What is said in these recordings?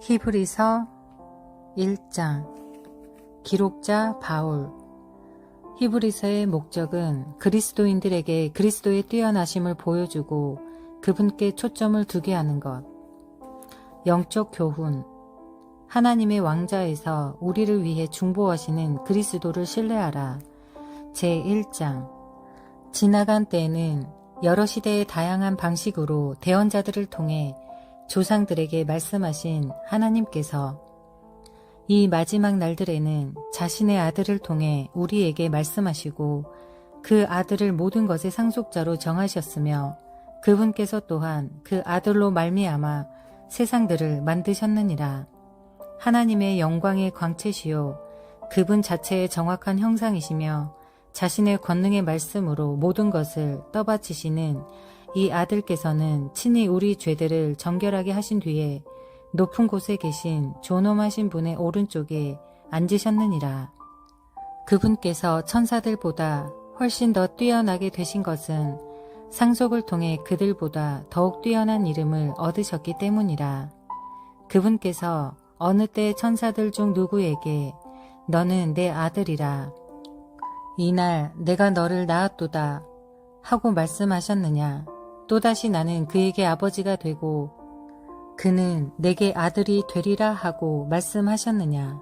히브리서 1장. 기록자 바울. 히브리서의 목적은 그리스도인들에게 그리스도의 뛰어나심을 보여주고 그분께 초점을 두게 하는 것. 영적 교훈. 하나님의 왕자에서 우리를 위해 중보하시는 그리스도를 신뢰하라. 제1장. 지나간 때에는 여러 시대의 다양한 방식으로 대언자들을 통해 조상들에게 말씀하신 하나님께서 이 마지막 날들에는 자신의 아들을 통해 우리에게 말씀하시고 그 아들을 모든 것의 상속자로 정하셨으며 그분께서 또한 그 아들로 말미암아 세상들을 만드셨느니라. 하나님의 영광의 광채시요 그분 자체의 정확한 형상이시며 자신의 권능의 말씀으로 모든 것을 떠받치시는 이 아들께서는 친히 우리 죄들을 정결하게 하신 뒤에 높은 곳에 계신 존엄하신 분의 오른쪽에 앉으셨느니라. 그분께서 천사들보다 훨씬 더 뛰어나게 되신 것은 상속을 통해 그들보다 더욱 뛰어난 이름을 얻으셨기 때문이라. 그분께서 어느 때 천사들 중 누구에게 너는 내 아들이라 이날 내가 너를 낳았도다 하고 말씀하셨느냐. 또다시 나는 그에게 아버지가 되고 그는 내게 아들이 되리라 하고 말씀하셨느냐.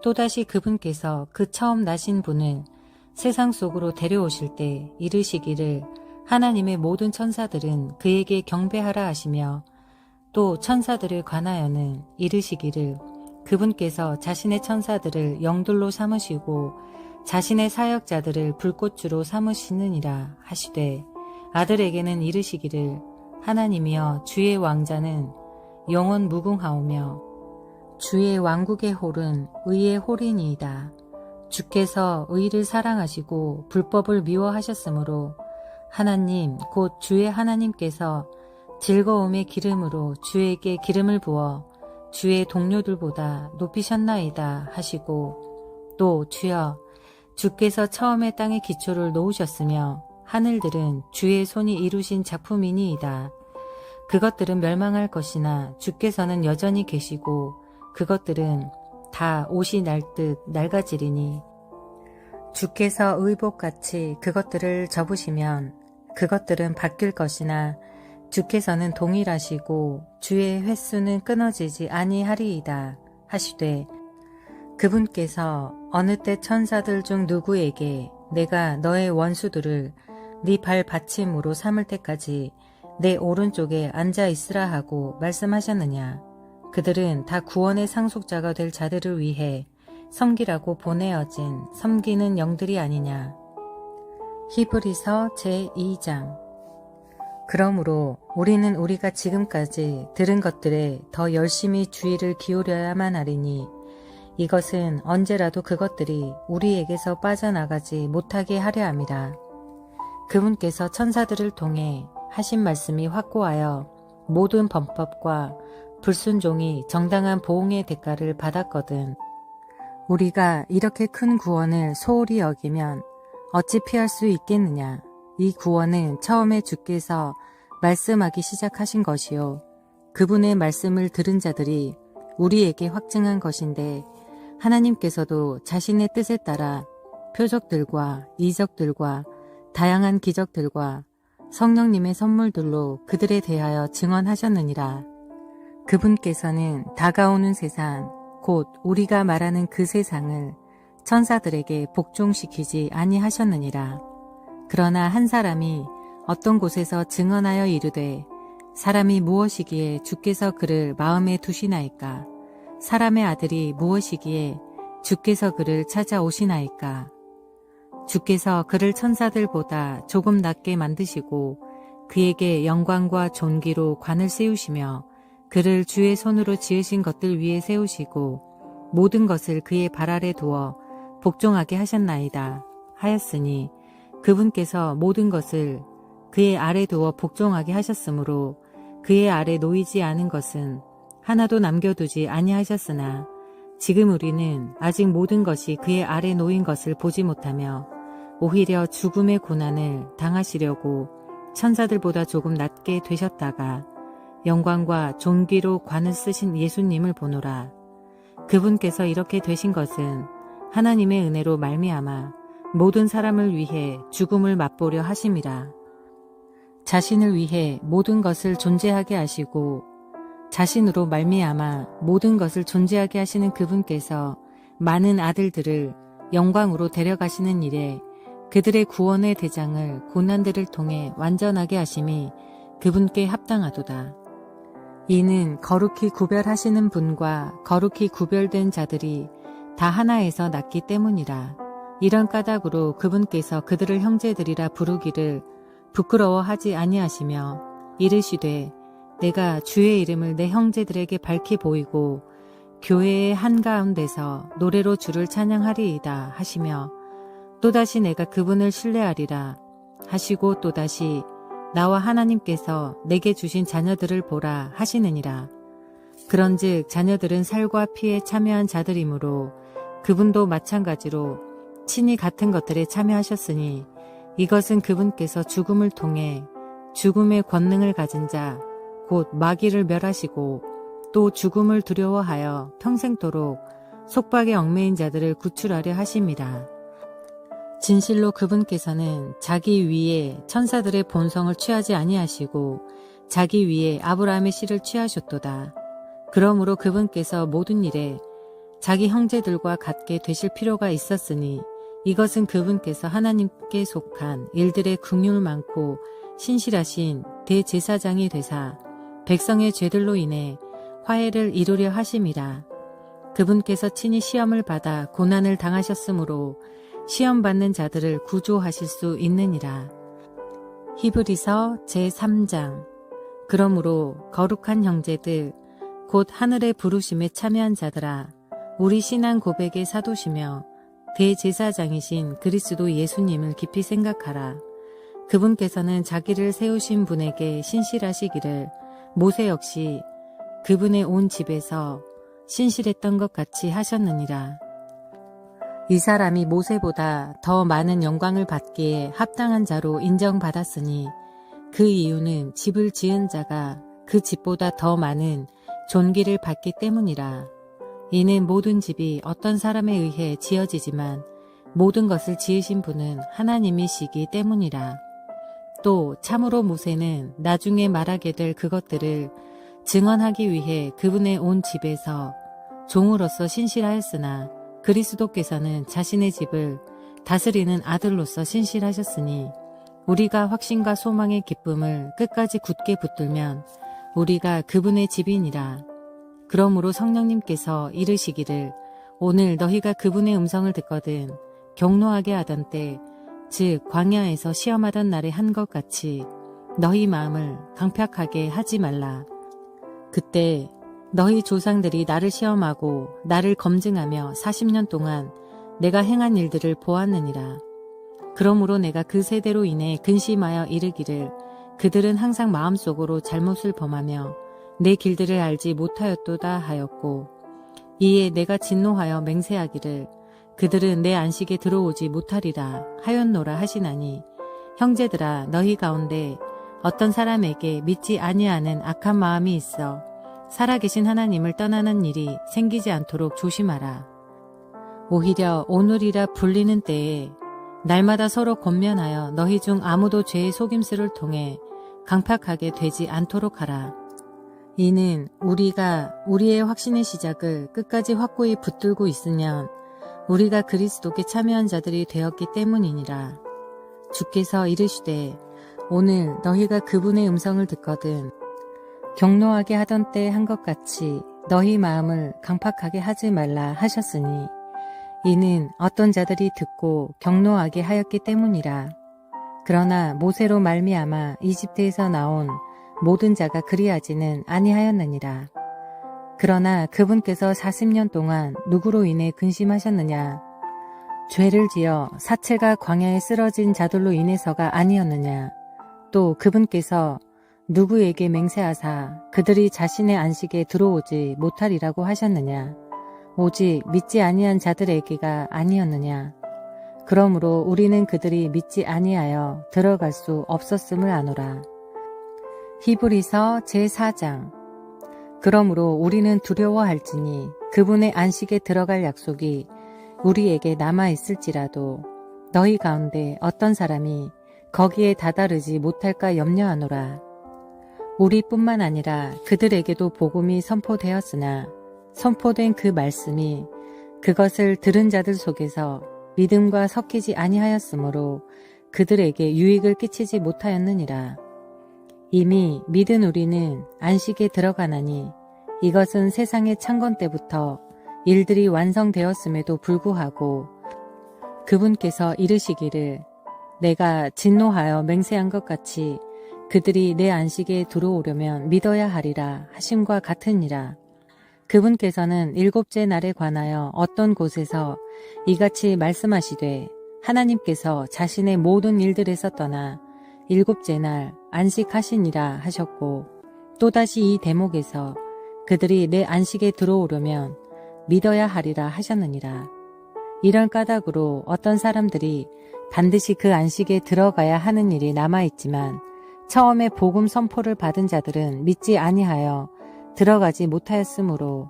또다시 그분께서 그 처음 나신 분을 세상 속으로 데려오실 때 이르시기를 하나님의 모든 천사들은 그에게 경배하라 하시며 또 천사들을 관하여는 이르시기를 그분께서 자신의 천사들을 영들로 삼으시고 자신의 사역자들을 불꽃주로 삼으시느니라 하시되 아들에게는 이르시기를 하나님이여 주의 왕자는 영원 무궁하오며 주의 왕국의 홀은 의의 홀이니이다. 주께서 의를 사랑하시고 불법을 미워하셨으므로 하나님 곧 주의 하나님께서 즐거움의 기름으로 주에게 기름을 부어 주의 동료들보다 높이셨나이다 하시고 또 주여 주께서 처음에 땅의 기초를 놓으셨으며 하늘들은 주의 손이 이루신 작품이니이다. 그것들은 멸망할 것이나 주께서는 여전히 계시고 그것들은 다 옷이 날 듯 낡아지리니 주께서 의복같이 그것들을 접으시면 그것들은 바뀔 것이나 주께서는 동일하시고 주의 횟수는 끊어지지 아니하리이다 하시되 그분께서 어느 때 천사들 중 누구에게 내가 너의 원수들을 네 발 받침으로 삼을 때까지 내 오른쪽에 앉아 있으라 하고 말씀하셨느냐. 그들은 다 구원의 상속자가 될 자들을 위해 섬기라고 보내어진 섬기는 영들이 아니냐. 히브리서 제2장. 그러므로 우리는 우리가 지금까지 들은 것들에 더 열심히 주의를 기울여야만 하리니 이것은 언제라도 그것들이 우리에게서 빠져나가지 못하게 하려 함이라. 그분께서 천사들을 통해 하신 말씀이 확고하여 모든 범법과 불순종이 정당한 보응의 대가를 받았거든. 우리가 이렇게 큰 구원을 소홀히 여기면 어찌 피할 수 있겠느냐. 이 구원은 처음에 주께서 말씀하기 시작하신 것이요 그분의 말씀을 들은 자들이 우리에게 확증한 것인데 하나님께서도 자신의 뜻에 따라 표적들과 이적들과 다양한 기적들과 성령님의 선물들로 그들에 대하여 증언하셨느니라. 그분께서는 다가오는 세상 곧 우리가 말하는 그 세상을 천사들에게 복종시키지 아니하셨느니라. 그러나 한 사람이 어떤 곳에서 증언하여 이르되 사람이 무엇이기에 주께서 그를 마음에 두시나이까. 사람의 아들이 무엇이기에 주께서 그를 찾아오시나이까. 주께서 그를 천사들보다 조금 낮게 만드시고 그에게 영광과 존귀로 관을 세우시며 그를 주의 손으로 지으신 것들 위에 세우시고 모든 것을 그의 발 아래 두어 복종하게 하셨나이다 하였으니 그분께서 모든 것을 그의 아래 두어 복종하게 하셨으므로 그의 아래 놓이지 않은 것은 하나도 남겨두지 아니하셨으나 지금 우리는 아직 모든 것이 그의 아래 놓인 것을 보지 못하며 오히려 죽음의 고난을 당하시려고 천사들보다 조금 낮게 되셨다가 영광과 존귀로 관을 쓰신 예수님을 보노라. 그분께서 이렇게 되신 것은 하나님의 은혜로 말미암아 모든 사람을 위해 죽음을 맛보려 하심이라. 자신을 위해 모든 것을 존재하게 하시고 자신으로 말미암아 모든 것을 존재하게 하시는 그분께서 많은 아들들을 영광으로 데려가시는 일에 그들의 구원의 대장을 고난들을 통해 완전하게 하심이 그분께 합당하도다. 이는 거룩히 구별하시는 분과 거룩히 구별된 자들이 다 하나에서 났기 때문이라. 이런 까닭으로 그분께서 그들을 형제들이라 부르기를 부끄러워하지 아니하시며 이르시되 내가 주의 이름을 내 형제들에게 밝히 보이고 교회의 한가운데서 노래로 주를 찬양하리이다 하시며 또다시 내가 그분을 신뢰하리라 하시고 또다시 나와 하나님께서 내게 주신 자녀들을 보라 하시느니라. 그런즉 자녀들은 살과 피에 참여한 자들이므로 그분도 마찬가지로 친히 같은 것들에 참여하셨으니 이것은 그분께서 죽음을 통해 죽음의 권능을 가진 자 곧 마귀를 멸하시고 또 죽음을 두려워하여 평생토록 속박에 얽매인 자들을 구출하려 하심이라. 진실로 그분께서는 자기 위에 천사들의 본성을 취하지 아니하시고 자기 위에 아브라함의 씨를 취하셨도다. 그러므로 그분께서 모든 일에 자기 형제들과 같게 되실 필요가 있었으니 이것은 그분께서 하나님께 속한 일들의 긍휼 많고 신실하신 대제사장이 되사 백성의 죄들로 인해 화해를 이루려 하심이라. 그분께서 친히 시험을 받아 고난을 당하셨으므로 시험받는 자들을 구조하실 수 있느니라. 히브리서 제3장. 그러므로 거룩한 형제들 곧 하늘의 부르심에 참여한 자들아, 우리 신앙 고백의 사도시며 대제사장이신 그리스도 예수님을 깊이 생각하라. 그분께서는 자기를 세우신 분에게 신실하시기를 모세 역시 그분의 온 집에서 신실했던 것 같이 하셨느니라. 이 사람이 모세보다 더 많은 영광을 받기에 합당한 자로 인정받았으니 그 이유는 집을 지은 자가 그 집보다 더 많은 존귀를 받기 때문이라. 이는 모든 집이 어떤 사람에 의해 지어지지만 모든 것을 지으신 분은 하나님이시기 때문이라. 또 참으로 모세는 나중에 말하게 될 그것들을 증언하기 위해 그분의 온 집에서 종으로서 신실하였으나 그리스도께서는 자신의 집을 다스리는 아들로서 신실하셨으니 우리가 확신과 소망의 기쁨을 끝까지 굳게 붙들면 우리가 그분의 집이니라. 그러므로 성령님께서 이르시기를 오늘 너희가 그분의 음성을 듣거든 경노하게 하던 때 즉 광야에서 시험하던 날에 한 것 같이 너희 마음을 강팍하게 하지 말라. 그때 너희 조상들이 나를 시험하고 나를 검증하며 40년 동안 내가 행한 일들을 보았느니라. 그러므로 내가 그 세대로 인해 근심하여 이르기를 그들은 항상 마음속으로 잘못을 범하며 내 길들을 알지 못하였도다 하였고 이에 내가 진노하여 맹세하기를 그들은 내 안식에 들어오지 못하리라 하였노라 하시나니 형제들아 너희 가운데 어떤 사람에게 믿지 아니하는 악한 마음이 있어 살아계신 하나님을 떠나는 일이 생기지 않도록 조심하라. 오히려 오늘이라 불리는 때에 날마다 서로 권면하여 너희 중 아무도 죄의 속임수를 통해 강팍하게 되지 않도록 하라. 이는 우리가 우리의 확신의 시작을 끝까지 확고히 붙들고 있으면 우리가 그리스도께 참여한 자들이 되었기 때문이니라. 주께서 이르시되 오늘 너희가 그분의 음성을 듣거든 경노하게 하던 때 한 것 같이 너희 마음을 강팍하게 하지 말라 하셨으니 이는 어떤 자들이 듣고 경노하게 하였기 때문이라. 그러나 모세로 말미암아 이집트에서 나온 모든 자가 그리하지는 아니하였느니라. 그러나 그분께서 40년 동안 누구로 인해 근심하셨느냐? 죄를 지어 사체가 광야에 쓰러진 자들로 인해서가 아니었느냐? 또 그분께서 누구에게 맹세하사 그들이 자신의 안식에 들어오지 못하리라고 하셨느냐? 오직 믿지 아니한 자들에게가 아니었느냐? 그러므로 우리는 그들이 믿지 아니하여 들어갈 수 없었음을 아노라. 히브리서 제4장. 그러므로 우리는 두려워할지니 그분의 안식에 들어갈 약속이 우리에게 남아있을지라도 너희 가운데 어떤 사람이 거기에 다다르지 못할까 염려하노라. 우리뿐만 아니라 그들에게도 복음이 선포되었으나 선포된 그 말씀이 그것을 들은 자들 속에서 믿음과 섞이지 아니하였으므로 그들에게 유익을 끼치지 못하였느니라. 이미 믿은 우리는 안식에 들어가나니 이것은 세상의 창건 때부터 일들이 완성되었음에도 불구하고 그분께서 이르시기를 내가 진노하여 맹세한 것 같이 그들이 내 안식에 들어오려면 믿어야 하리라 하심과 같으니라. 그분께서는 일곱째 날에 관하여 어떤 곳에서 이같이 말씀하시되 하나님께서 자신의 모든 일들에서 떠나 일곱째 날 안식하시니라 하셨고 또다시 이 대목에서 그들이 내 안식에 들어오려면 믿어야 하리라 하셨느니라. 이런 까닭으로 어떤 사람들이 반드시 그 안식에 들어가야 하는 일이 남아있지만 처음에 복음 선포를 받은 자들은 믿지 아니하여 들어가지 못하였으므로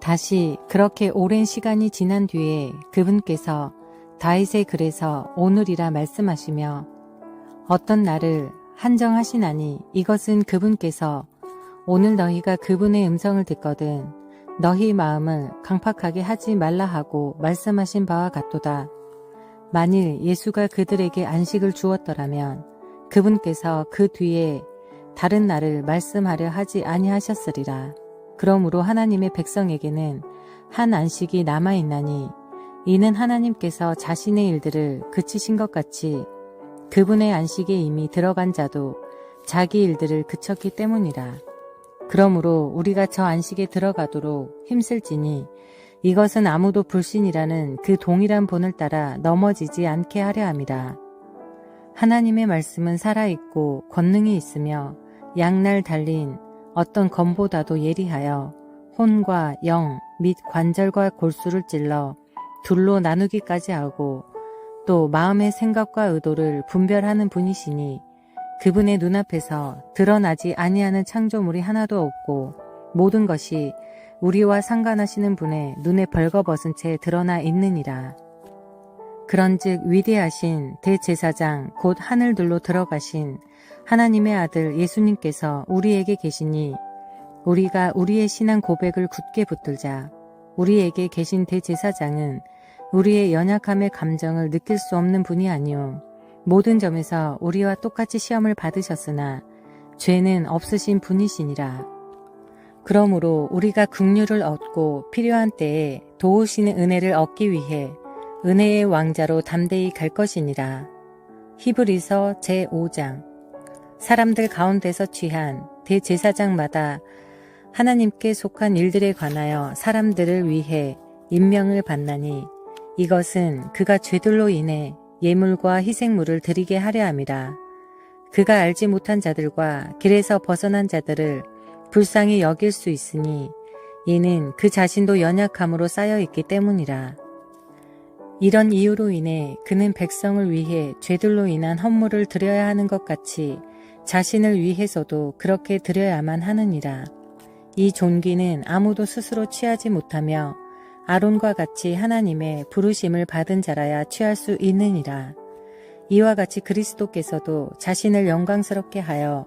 다시 그렇게 오랜 시간이 지난 뒤에 그분께서 다윗의 글에서 오늘이라 말씀하시며 어떤 날을 한정하시나니 이것은 그분께서 오늘 너희가 그분의 음성을 듣거든 너희 마음을 강팍하게 하지 말라 하고 말씀하신 바와 같도다. 만일 예수가 그들에게 안식을 주었더라면 그분께서 그 뒤에 다른 날을 말씀하려 하지 아니하셨으리라. 그러므로 하나님의 백성에게는 한 안식이 남아있나니 이는 하나님께서 자신의 일들을 그치신 것 같이 그분의 안식에 이미 들어간 자도 자기 일들을 그쳤기 때문이라. 그러므로 우리가 저 안식에 들어가도록 힘쓸지니 이것은 아무도 불신이라는 그 동일한 본을 따라 넘어지지 않게 하려 함이라. 하나님의 말씀은 살아있고 권능이 있으며 양날 달린 어떤 검보다도 예리하여 혼과 영 및 관절과 골수를 찔러 둘로 나누기까지 하고 또 마음의 생각과 의도를 분별하는 분이시니 그분의 눈앞에서 드러나지 아니하는 창조물이 하나도 없고 모든 것이 우리와 상관하시는 분의 눈에 벌거벗은 채 드러나 있느니라. 그런즉 위대하신 대제사장 곧 하늘들로 들어가신 하나님의 아들 예수님께서 우리에게 계시니 우리가 우리의 신앙 고백을 굳게 붙들자. 우리에게 계신 대제사장은 우리의 연약함의 감정을 느낄 수 없는 분이 아니오 모든 점에서 우리와 똑같이 시험을 받으셨으나 죄는 없으신 분이시니라. 그러므로 우리가 긍휼을 얻고 필요한 때에 도우시는 은혜를 얻기 위해 은혜의 왕자로 담대히 갈 것이니라. 히브리서 제5장. 사람들 가운데서 취한 대제사장마다 하나님께 속한 일들에 관하여 사람들을 위해 임명을 받나니 이것은 그가 죄들로 인해 예물과 희생물을 드리게 하려 함이라. 그가 알지 못한 자들과 길에서 벗어난 자들을 불쌍히 여길 수 있으니 이는 그 자신도 연약함으로 쌓여있기 때문이라. 이런 이유로 인해 그는 백성을 위해 죄들로 인한 헌물을 드려야 하는 것 같이 자신을 위해서도 그렇게 드려야만 하느니라. 이 존귀는 아무도 스스로 취하지 못하며 아론과 같이 하나님의 부르심을 받은 자라야 취할 수 있느니라. 이와 같이 그리스도께서도 자신을 영광스럽게 하여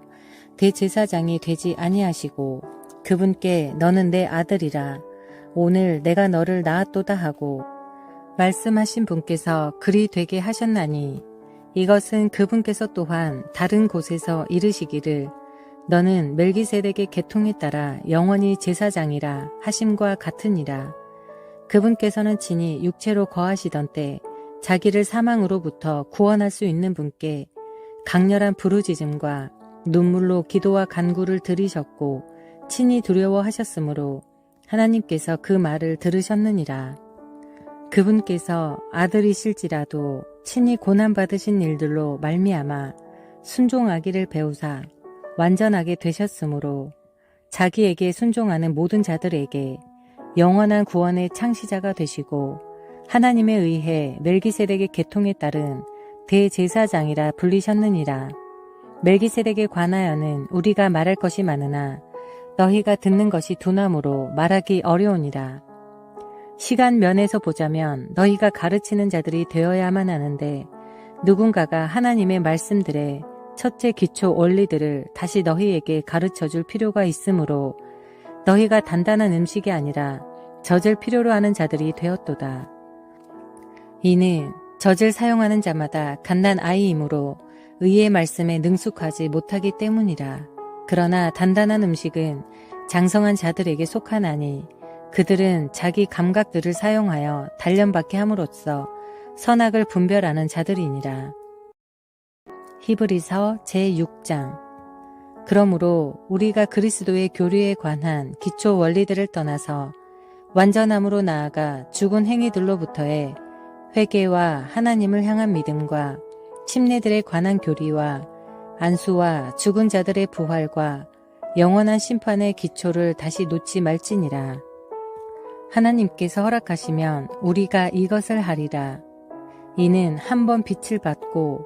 대제사장이 되지 아니하시고 그분께 너는 내 아들이라 오늘 내가 너를 낳았도다 하고 말씀하신 분께서 그리 되게 하셨나니 이것은 그분께서 또한 다른 곳에서 이르시기를 너는 멜기세덱의 계통에 따라 영원히 제사장이라 하심과 같으니라. 그분께서는 친히 육체로 거하시던 때 자기를 사망으로부터 구원할 수 있는 분께 강렬한 부르짖음과 눈물로 기도와 간구를 드리셨고 친히 두려워하셨으므로 하나님께서 그 말을 들으셨느니라. 그분께서 아들이실지라도 친히 고난받으신 일들로 말미암아 순종하기를 배우사 완전하게 되셨으므로 자기에게 순종하는 모든 자들에게 영원한 구원의 창시자가 되시고 하나님에 의해 멜기세덱의 계통에 따른 대제사장이라 불리셨느니라. 멜기세덱에 관하여는 우리가 말할 것이 많으나 너희가 듣는 것이 둔함으로 말하기 어려우니라. 시간 면에서 보자면 너희가 가르치는 자들이 되어야만 하는데 누군가가 하나님의 말씀들의 첫째 기초 원리들을 다시 너희에게 가르쳐줄 필요가 있으므로 너희가 단단한 음식이 아니라 젖을 필요로 하는 자들이 되었도다. 이는 젖을 사용하는 자마다 갓난 아이이므로 의의 말씀에 능숙하지 못하기 때문이라. 그러나 단단한 음식은 장성한 자들에게 속하나니 그들은 자기 감각들을 사용하여 단련받게 함으로써 선악을 분별하는 자들이니라. 히브리서 제6장. 그러므로 우리가 그리스도의 교리에 관한 기초 원리들을 떠나서 완전함으로 나아가 죽은 행위들로부터의 회개와 하나님을 향한 믿음과 침례들에 관한 교리와 안수와 죽은 자들의 부활과 영원한 심판의 기초를 다시 놓지 말지니라. 하나님께서 허락하시면 우리가 이것을 하리라. 이는 한 번 빛을 받고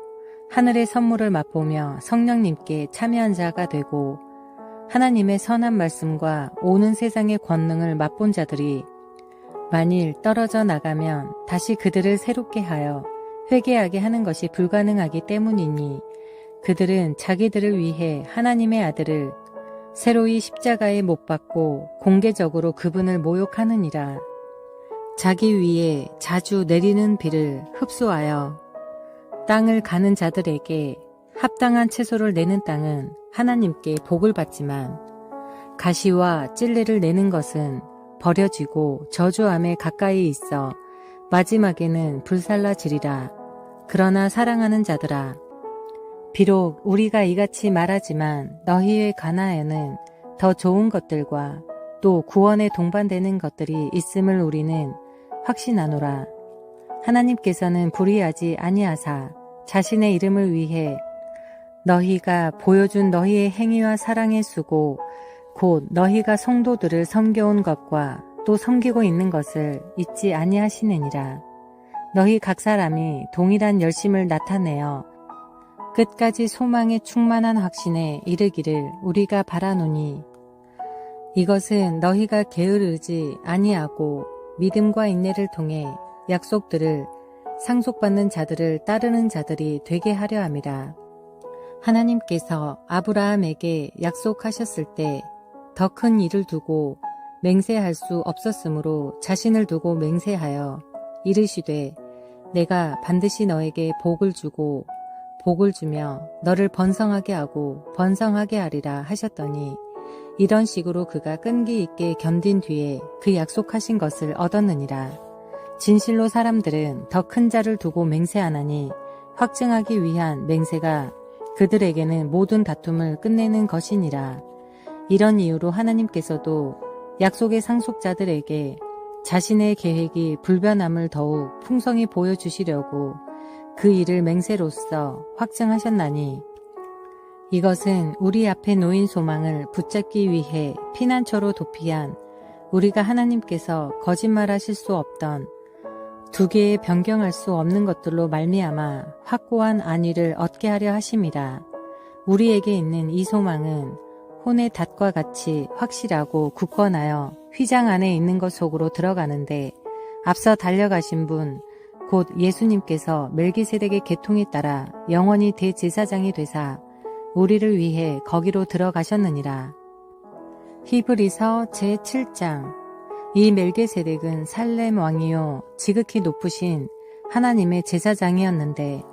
하늘의 선물을 맛보며 성령님께 참여한 자가 되고 하나님의 선한 말씀과 오는 세상의 권능을 맛본 자들이 만일 떨어져 나가면 다시 그들을 새롭게 하여 회개하게 하는 것이 불가능하기 때문이니 그들은 자기들을 위해 하나님의 아들을 새로이 십자가에 못 박고 공개적으로 그분을 모욕하느니라. 자기 위에 자주 내리는 비를 흡수하여 땅을 가는 자들에게 합당한 채소를 내는 땅은 하나님께 복을 받지만 가시와 찔레를 내는 것은 버려지고 저주함에 가까이 있어 마지막에는 불살라지리라. 그러나 사랑하는 자들아, 비록 우리가 이같이 말하지만 너희에 관하여는 더 좋은 것들과 또 구원에 동반되는 것들이 있음을 우리는 확신하노라. 하나님께서는 불의하지 아니하사 자신의 이름을 위해 너희가 보여준 너희의 행위와 사랑의 수고 곧 너희가 성도들을 섬겨온 것과 또 섬기고 있는 것을 잊지 아니하시느니라. 너희 각 사람이 동일한 열심을 나타내어 끝까지 소망의 충만한 확신에 이르기를 우리가 바라노니 이것은 너희가 게으르지 아니하고 믿음과 인내를 통해 약속들을 상속받는 자들을 따르는 자들이 되게 하려 함이라. 하나님께서 아브라함에게 약속하셨을 때 더 큰 일을 두고 맹세할 수 없었으므로 자신을 두고 맹세하여 이르시되 내가 반드시 너에게 복을 주고 복을 주며 너를 번성하게 하고 번성하게 하리라 하셨더니 이런 식으로 그가 끈기 있게 견딘 뒤에 그 약속하신 것을 얻었느니라. 진실로 사람들은 더 큰 자를 두고 맹세하나니 확증하기 위한 맹세가 그들에게는 모든 다툼을 끝내는 것이니라. 이런 이유로 하나님께서도 약속의 상속자들에게 자신의 계획이 불변함을 더욱 풍성히 보여주시려고 그 일을 맹세로써 확증하셨나니 이것은 우리 앞에 놓인 소망을 붙잡기 위해 피난처로 도피한 우리가 하나님께서 거짓말하실 수 없던 두 개의 변경할 수 없는 것들로 말미암아 확고한 안위를 얻게 하려 하심이라. 우리에게 있는 이 소망은 혼의 닷과 같이 확실하고 굳건하여 휘장 안에 있는 것 속으로 들어가는데 앞서 달려가신 분 곧 예수님께서 멜기세덱의 계통에 따라 영원히 대제사장이 되사 우리를 위해 거기로 들어가셨느니라. 히브리서 제7장. 이 멜기세덱은 살렘 왕이요 지극히 높으신 하나님의 제사장이었는데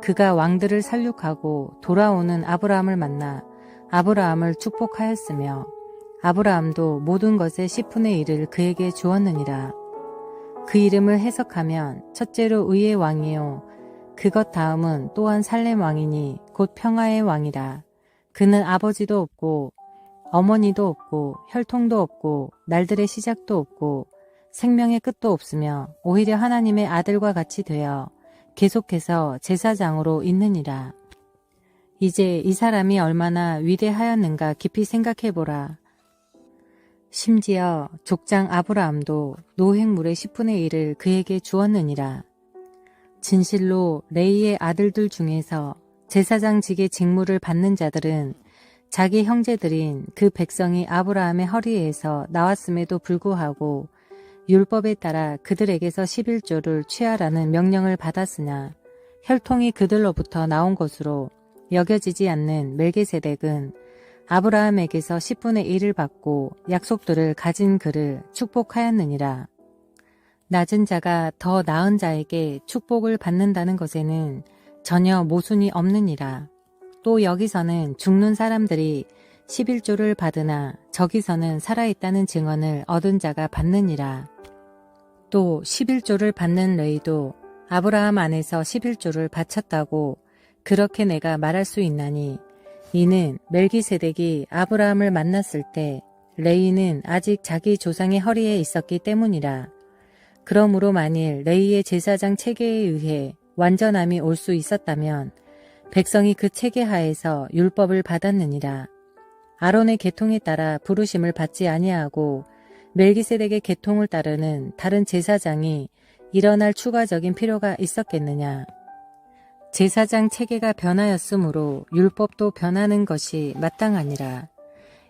그가 왕들을 살육하고 돌아오는 아브라함을 만나 아브라함을 축복하였으며 아브라함도 모든 것의 10분의 1을 그에게 주었느니라. 그 이름을 해석하면 첫째로 의의 왕이요 그것 다음은 또한 살렘 왕이니 곧 평화의 왕이라. 그는 아버지도 없고 어머니도 없고 혈통도 없고 날들의 시작도 없고 생명의 끝도 없으며 오히려 하나님의 아들과 같이 되어 계속해서 제사장으로 있느니라. 이제 이 사람이 얼마나 위대하였는가 깊이 생각해보라. 심지어 족장 아브라함도 노획물의 10분의 1을 그에게 주었느니라. 진실로 레이의 아들들 중에서 제사장직의 직무를 받는 자들은 자기 형제들인 그 백성이 아브라함의 허리에서 나왔음에도 불구하고 율법에 따라 그들에게서 11조를 취하라는 명령을 받았으나 혈통이 그들로부터 나온 것으로 여겨지지 않는 멜기세덱은 아브라함에게서 10분의 1을 받고 약속들을 가진 그를 축복하였느니라. 낮은 자가 더 나은 자에게 축복을 받는다는 것에는 전혀 모순이 없느니라. 또 여기서는 죽는 사람들이 11조를 받으나 저기서는 살아있다는 증언을 얻은 자가 받느니라. 또 11조를 받는 레이도 아브라함 안에서 11조를 바쳤다고 그렇게 내가 말할 수 있나니 이는 멜기세덱이 아브라함을 만났을 때 레이는 아직 자기 조상의 허리에 있었기 때문이라. 그러므로 만일 레이의 제사장 체계에 의해 완전함이 올 수 있었다면 백성이 그 체계 하에서 율법을 받았느니라. 아론의 계통에 따라 부르심을 받지 아니하고 멜기세덱의 계통을 따르는 다른 제사장이 일어날 추가적인 필요가 있었겠느냐. 제사장 체계가 변하였으므로 율법도 변하는 것이 마땅하니라.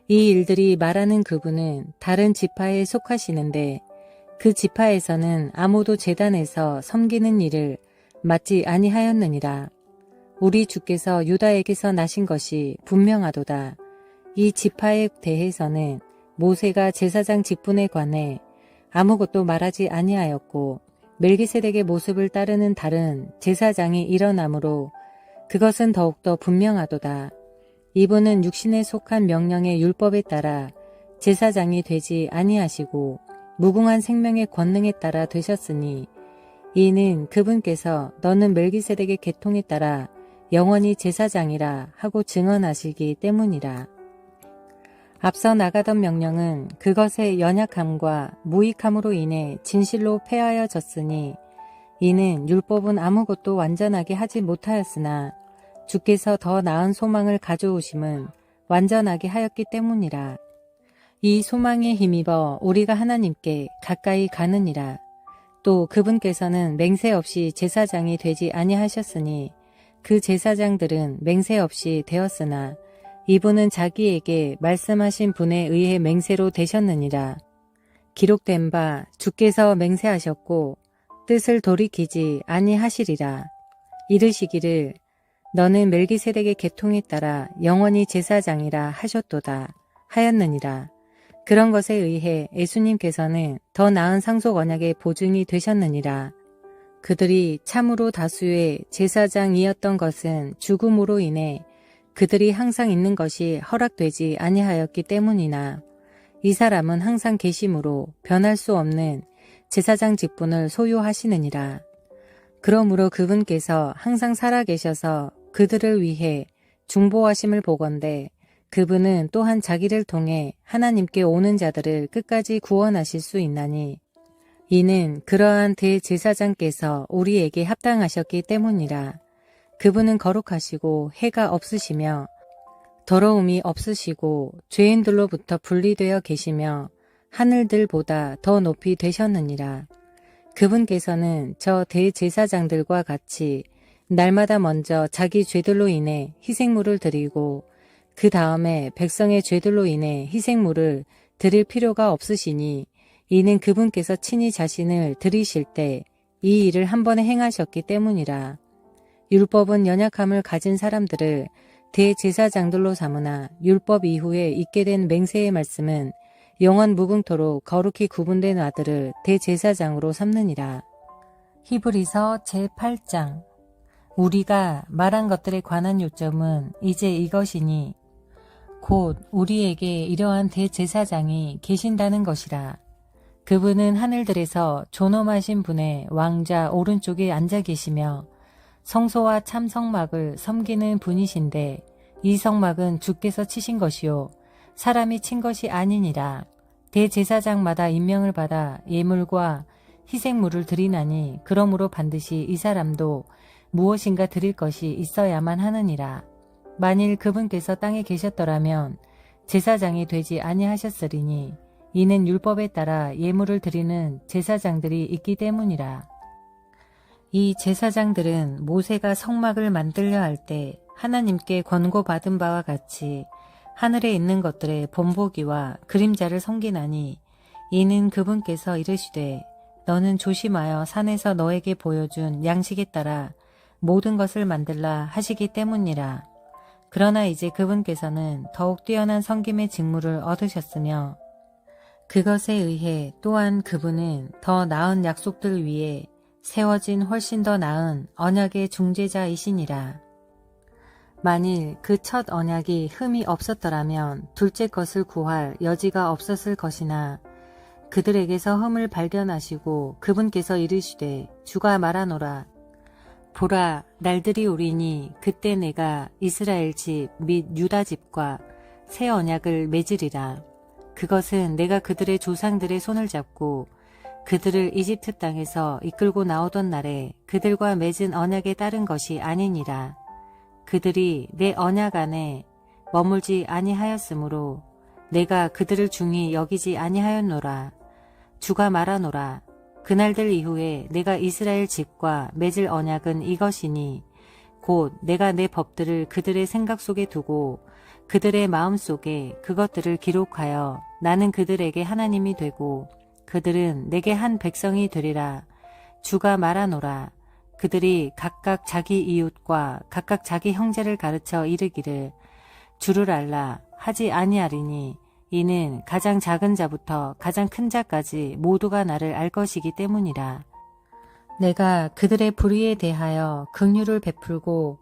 이 일들이 말하는 그분은 다른 지파에 속하시는데 그 지파에서는 아무도 제단에서 섬기는 일을 맡지 아니하였느니라. 우리 주께서 유다에게서 나신 것이 분명하도다. 이 지파에 대해서는 모세가 제사장 직분에 관해 아무것도 말하지 아니하였고 멜기세덱의 모습을 따르는 다른 제사장이 일어나므로 그것은 더욱더 분명하도다. 이분은 육신에 속한 명령의 율법에 따라 제사장이 되지 아니하시고 무궁한 생명의 권능에 따라 되셨으니 이는 그분께서 너는 멜기세덱의 계통에 따라 영원히 제사장이라 하고 증언하시기 때문이라. 앞서 나가던 명령은 그것의 연약함과 무익함으로 인해 진실로 폐하여졌으니 이는 율법은 아무것도 완전하게 하지 못하였으나 주께서 더 나은 소망을 가져오심은 완전하게 하였기 때문이라. 이 소망에 힘입어 우리가 하나님께 가까이 가느니라. 또 그분께서는 맹세 없이 제사장이 되지 아니하셨으니 그 제사장들은 맹세 없이 되었으나 이분은 자기에게 말씀하신 분에 의해 맹세로 되셨느니라. 기록된 바 주께서 맹세하셨고 뜻을 돌이키지 아니하시리라. 이르시기를 너는 멜기세덱의 계통에 따라 영원히 제사장이라 하셨도다 하였느니라. 그런 것에 의해 예수님께서는 더 나은 상속 언약의 보증이 되셨느니라. 그들이 참으로 다수의 제사장이었던 것은 죽음으로 인해 그들이 항상 있는 것이 허락되지 아니하였기 때문이나 이 사람은 항상 계심으로 변할 수 없는 제사장 직분을 소유하시느니라. 그러므로 그분께서 항상 살아계셔서 그들을 위해 중보하심을 보건대 그분은 또한 자기를 통해 하나님께 오는 자들을 끝까지 구원하실 수 있나니 이는 그러한 대제사장께서 우리에게 합당하셨기 때문이라. 그분은 거룩하시고 해가 없으시며 더러움이 없으시고 죄인들로부터 분리되어 계시며 하늘들보다 더 높이 되셨느니라. 그분께서는 저 대제사장들과 같이 날마다 먼저 자기 죄들로 인해 희생물을 드리고 그 다음에 백성의 죄들로 인해 희생물을 드릴 필요가 없으시니 이는 그분께서 친히 자신을 드리실 때 이 일을 한 번에 행하셨기 때문이라. 율법은 연약함을 가진 사람들을 대제사장들로 삼으나 율법 이후에 있게 된 맹세의 말씀은 영원 무궁토록 거룩히 구분된 아들을 대제사장으로 삼느니라. 히브리서 제8장. 우리가 말한 것들에 관한 요점은 이제 이것이니 곧 우리에게 이러한 대제사장이 계신다는 것이라. 그분은 하늘들에서 존엄하신 분의 왕자 오른쪽에 앉아 계시며 성소와 참 성막을 섬기는 분이신데 이 성막은 주께서 치신 것이요 사람이 친 것이 아니니라. 대제사장마다 임명을 받아 예물과 희생물을 드리나니 그러므로 반드시 이 사람도 무엇인가 드릴 것이 있어야만 하느니라. 만일 그분께서 땅에 계셨더라면 제사장이 되지 아니하셨으리니 이는 율법에 따라 예물을 드리는 제사장들이 있기 때문이라. 이 제사장들은 모세가 성막을 만들려 할 때 하나님께 권고받은 바와 같이 하늘에 있는 것들의 본보기와 그림자를 섬기나니 이는 그분께서 이르시되 너는 조심하여 산에서 너에게 보여준 양식에 따라 모든 것을 만들라 하시기 때문이라. 그러나 이제 그분께서는 더욱 뛰어난 섬김의 직무를 얻으셨으며 그것에 의해 또한 그분은 더 나은 약속들 위에 세워진 훨씬 더 나은 언약의 중재자이시니라. 만일 그 첫 언약이 흠이 없었더라면 둘째 것을 구할 여지가 없었을 것이나 그들에게서 흠을 발견하시고 그분께서 이르시되 주가 말하노라. 보라, 날들이 오리니 그때 내가 이스라엘 집 및 유다 집과 새 언약을 맺으리라. 그것은 내가 그들의 조상들의 손을 잡고 그들을 이집트 땅에서 이끌고 나오던 날에 그들과 맺은 언약에 따른 것이 아니니라. 그들이 내 언약 안에 머물지 아니하였으므로 내가 그들을 중히 여기지 아니하였노라. 주가 말하노라. 그날들 이후에 내가 이스라엘 집과 맺을 언약은 이것이니 곧 내가 내 법들을 그들의 생각 속에 두고 그들의 마음 속에 그것들을 기록하여 나는 그들에게 하나님이 되고 그들은 내게 한 백성이 되리라. 주가 말하노라. 그들이 각각 자기 이웃과 각각 자기 형제를 가르쳐 이르기를 주를 알라 하지 아니하리니 이는 가장 작은 자부터 가장 큰 자까지 모두가 나를 알 것이기 때문이라. 내가 그들의 불의에 대하여 긍휼을 베풀고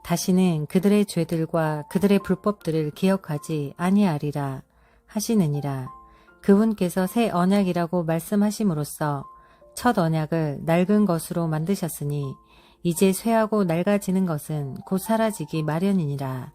다시는 그들의 죄들과 그들의 불법들을 기억하지 아니하리라 하시느니라. 그분께서 새 언약이라고 말씀하심으로써 첫 언약을 낡은 것으로 만드셨으니 이제 쇠하고 낡아지는 것은 곧 사라지기 마련이니라.